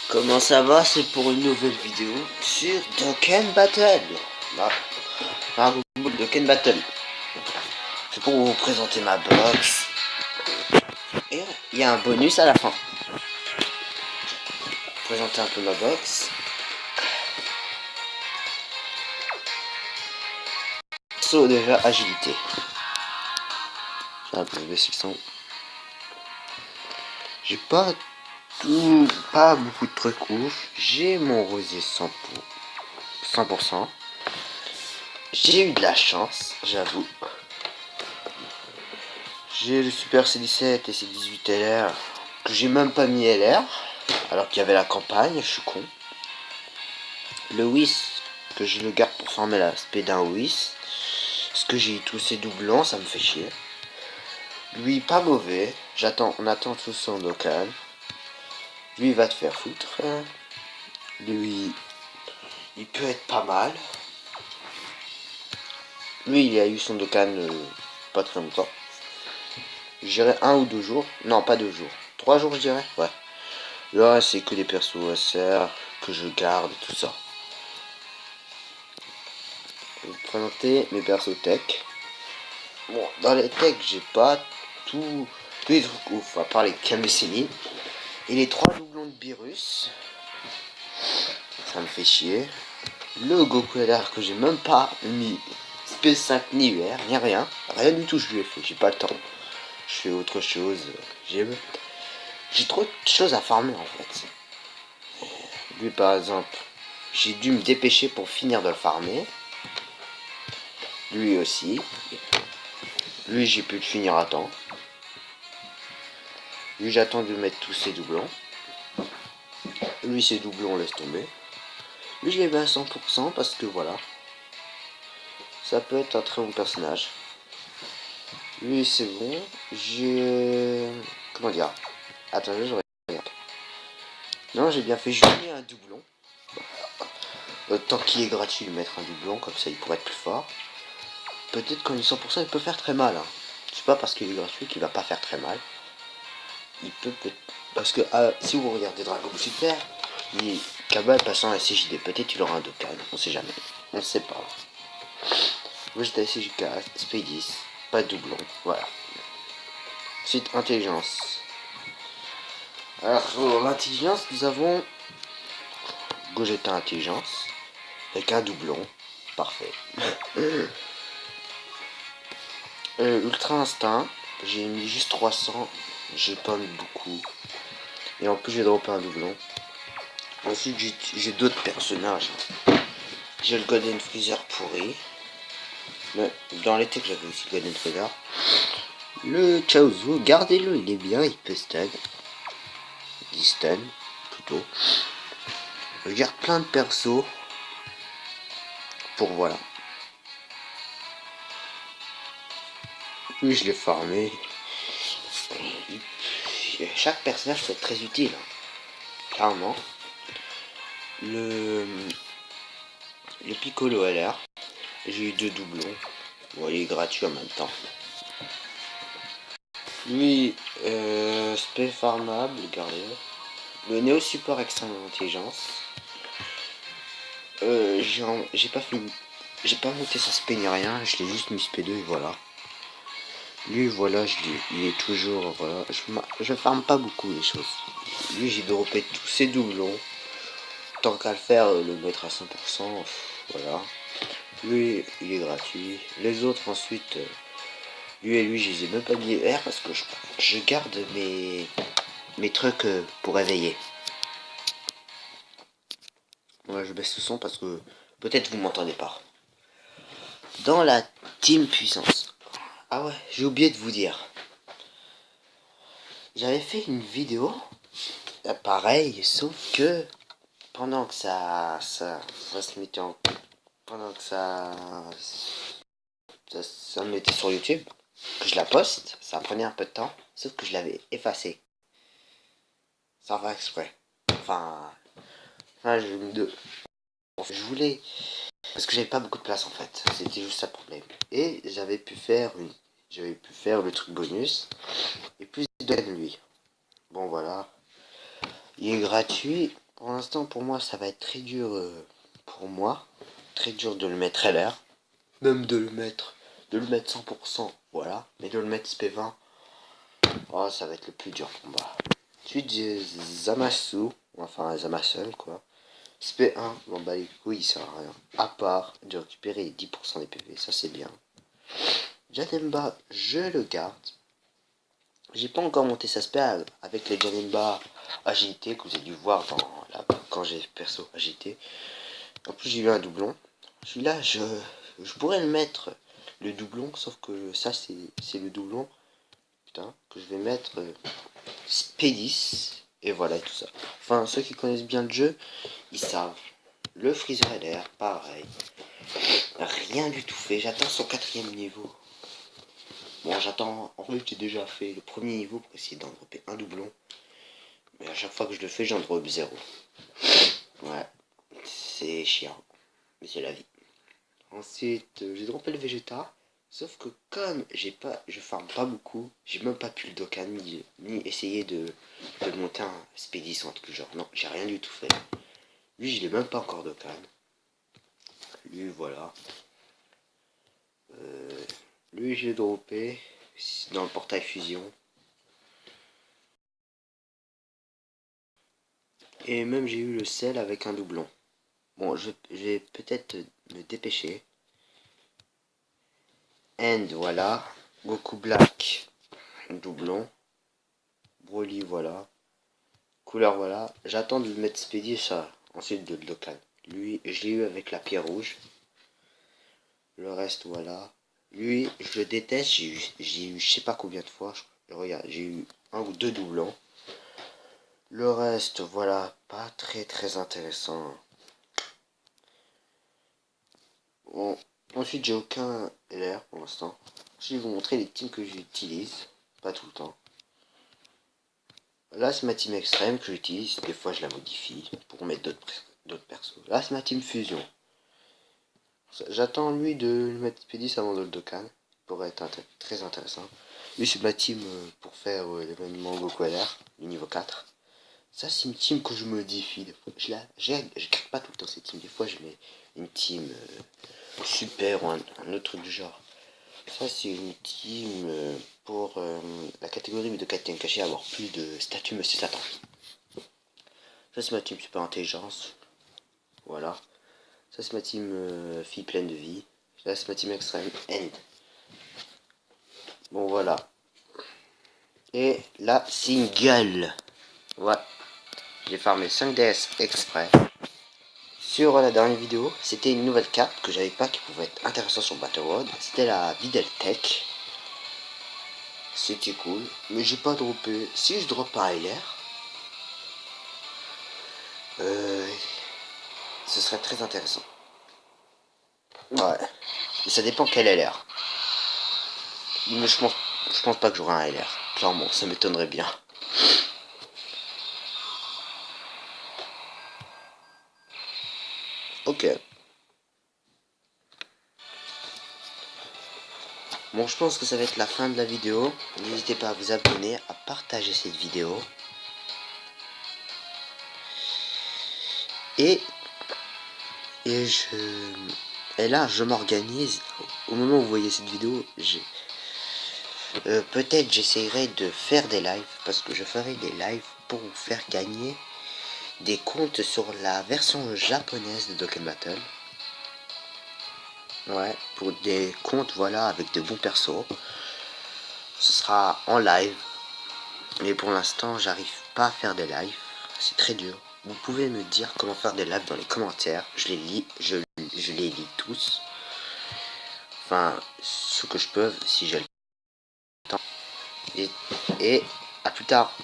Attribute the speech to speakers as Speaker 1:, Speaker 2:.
Speaker 1: Comment ça va? C'est pour une nouvelle vidéo sur Dokkan Battle. Dokkan Battle. C'est pour vous présenter ma box. Et il y a un bonus à la fin. Présenter un peu ma box. Saut déjà agilité. J'ai un peu baissé le son. J'ai pas beaucoup de trucs ouf. J'ai mon rosier 100%. J'ai eu de la chance, j'avoue. J'ai le Super C17 et C18 LR que j'ai même pas mis LR alors qu'il y avait la campagne, je suis con. Le Whis que je le garde pour former l'aspect d'un Whis. Parce que j'ai tous ces doublons, ça me fait chier. Lui pas mauvais, on attend tous son Dokkan. Lui il va te faire foutre. Lui il peut être pas mal. Lui il a eu son Dokkan pas très longtemps. Je dirais 1 ou 2 jours. Non, pas 2 jours. 3 jours, je dirais. Ouais. Là, c'est que des persos OSR que je garde, tout ça. Je vais vous présenter mes persos tech. Bon, dans les tech, j'ai pas tous les trucs ouf, à part les Kameseni. Et les 3 doublons de Beerus. Ça me fait chier. Le Goku LR que j'ai même pas mis Space 5 ni UR, rien. Rien du tout, je lui ai fait. J'ai pas le temps. Je fais autre chose. J'ai trop de choses à farmer en fait. Lui par exemple, j'ai dû me dépêcher pour finir de le farmer. Lui aussi. Lui j'ai pu le finir à temps. Lui j'attends de mettre tous ses doublons. Lui ses doublons laisse tomber. Lui je l'ai mis à 100% parce que voilà. Ça peut être un très bon personnage. Lui c'est bon. J'ai... Comment dire? Attendez, je regarde. Non, j'ai bien fait, je mets un doublon. Tant qu'il est gratuit, de mettre un doublon, comme ça il pourrait être plus fort. Peut-être qu'en 100% il peut faire très mal. Hein. C'est pas parce qu'il est gratuit qu'il va pas faire très mal. Il peut parce que si vous regardez Dragon Ball Super, Kabal passant à SCJD, peut-être il aura un Dokkan, on sait jamais. On sait pas. Moi j'étais à SCJK, SP10, pas de doublon, voilà. Ensuite, intelligence. Alors pour l'intelligence, nous avons Gogeta Intelligence, avec un doublon, parfait. Ultra Instinct, j'ai mis juste 300, j'ai pas mis beaucoup. Et en plus j'ai droppé un doublon. Ensuite j'ai d'autres personnages. J'ai le Golden Freezer pourri. Mais dans l'été que j'avais aussi le Golden Freezer. Le Chaozu, gardez-le, il est bien, il peut stun. Il stun, plutôt. Je garde plein de persos. Pour voilà. Lui je l'ai farmé. Chaque personnage peut être très utile. Clairement. Le Piccolo LR. J'ai eu 2 doublons. Bon, il est gratuit en même temps. Lui, spé farmable, gardez. Le Néo Support extrême intelligence. J'ai pas fini. J'ai pas monté sa spé ni rien, je l'ai juste mis spé 2 et voilà. Lui voilà, il est toujours. Voilà. Je farme pas beaucoup les choses. Lui j'ai droppé tous ses doublons. Tant qu'à le faire, le mettre à 100%. Voilà. Lui il est gratuit. Les autres ensuite. Lui et lui je les ai même pas mis R parce que je garde mes trucs pour réveiller. Ouais, je baisse le son parce que peut-être vous m'entendez pas. Dans la team puissance. Ah ouais, j'ai oublié de vous dire. J'avais fait une vidéo pareil, sauf que pendant que ça se mettait en pendant que ça me mettait sur YouTube, que je la poste, ça prenait un peu de temps, sauf que je l'avais effacé. Sans faire exprès. Je voulais parce que j'avais pas beaucoup de place en fait. C'était juste ça le problème. Et j'avais pu faire le truc bonus et plus de lui. Bon voilà. Il est gratuit. Pour l'instant, pour moi, ça va être très dur pour moi. Très dur de le mettre LR. Même de le mettre 100%, voilà. Mais de le mettre SP20, oh, ça va être le plus dur pour moi. Ensuite, j'ai Zamasu, enfin Zamasun, quoi. SP1, bon bah les couilles, il sert à rien. À part de récupérer les 10% des PV, ça c'est bien. Janemba, je le garde. J'ai pas encore monté sa spé avec les Janemba agilité que vous avez dû voir quand j'ai perso agilité. En plus, j'ai eu un doublon. Celui-là, je pourrais le mettre le doublon, sauf que ça, c'est le doublon. Putain, que je vais mettre Spédis. Et voilà, tout ça. Enfin, ceux qui connaissent bien le jeu, ils savent. Le Freezer LR, pareil. Rien du tout fait. J'attends son 4ème niveau. Bon, j'attends. En fait, j'ai déjà fait le premier niveau pour essayer d'en dropper un doublon. Mais à chaque fois que je le fais, j'en drop 0. Ouais, c'est chiant. Mais c'est la vie. Ensuite, j'ai droppé le Vegeta. Sauf que comme je farme pas beaucoup, j'ai même pas pu le Dokkan ni essayer de monter un Spédis ou un truc genre. Non, j'ai rien du tout fait. Lui, je l'ai même pas encore Dokkan. Lui, voilà. Lui, j'ai droppé dans le portail fusion. Et même j'ai eu le sel avec un doublon. Bon, je vais peut-être me dépêcher. And voilà. Goku Black, doublon. Broly, voilà. Couleur, voilà. J'attends de le mettre Speedy, ça. Ensuite de le Dokkan. Lui, je l'ai eu avec la pierre rouge. Le reste, voilà. Lui, je le déteste. J'ai eu je sais pas combien de fois. Regarde, j'ai eu un ou deux doublons. Le reste, voilà. Pas très très intéressant. Bon. Ensuite, j'ai aucun LR pour l'instant. Je vais vous montrer les teams que j'utilise. Pas tout le temps. Là, c'est ma team extrême que j'utilise. Des fois, je la modifie pour mettre d'autres persos. Là, c'est ma team fusion. J'attends lui de le mettre Pédis avant de le Dokkan. Pour être très intéressant. Lui, c'est ma team pour faire l'événement Goku LR, du niveau 4. Ça, c'est une team que je modifie. Des fois. Je garde pas tout le temps cette team. Des fois, je mets une team super ou un autre truc du genre. Ça, c'est une team pour la catégorie de Tenkaichi avoir plus de statut Monsieur Satan. Ça, c'est ma team super intelligence. Voilà. Ça, c'est ma team fille pleine de vie. Là, c'est ma team extrême end. Bon, voilà. Et là, single. Ouais. J'ai farmé 5 DS exprès. Sur la dernière vidéo, c'était une nouvelle carte que j'avais pas qui pouvait être intéressante sur Battle Road. C'était la Videltech. C'était cool. Mais j'ai pas droppé. Si je drop un LR, ce serait très intéressant. Ouais. Mais ça dépend quel LR. Mais je pense pas que j'aurai un LR. Clairement, ça m'étonnerait bien. Ok. Bon, je pense que ça va être la fin de la vidéo. N'hésitez pas à vous abonner, à partager cette vidéo. Et là, je m'organise. Au moment où vous voyez cette vidéo, peut-être j'essayerai de faire des lives. Parce que je ferai des lives pour vous faire gagner des comptes sur la version japonaise de Dokkan Battle. Ouais, pour des comptes, voilà, avec de bons persos. Ce sera en live. Mais pour l'instant, j'arrive pas à faire des lives. C'est très dur. Vous pouvez me dire comment faire des lives dans les commentaires. Je les lis, je les lis tous. Enfin, ce que je peux, si j'ai le temps. Et à plus tard.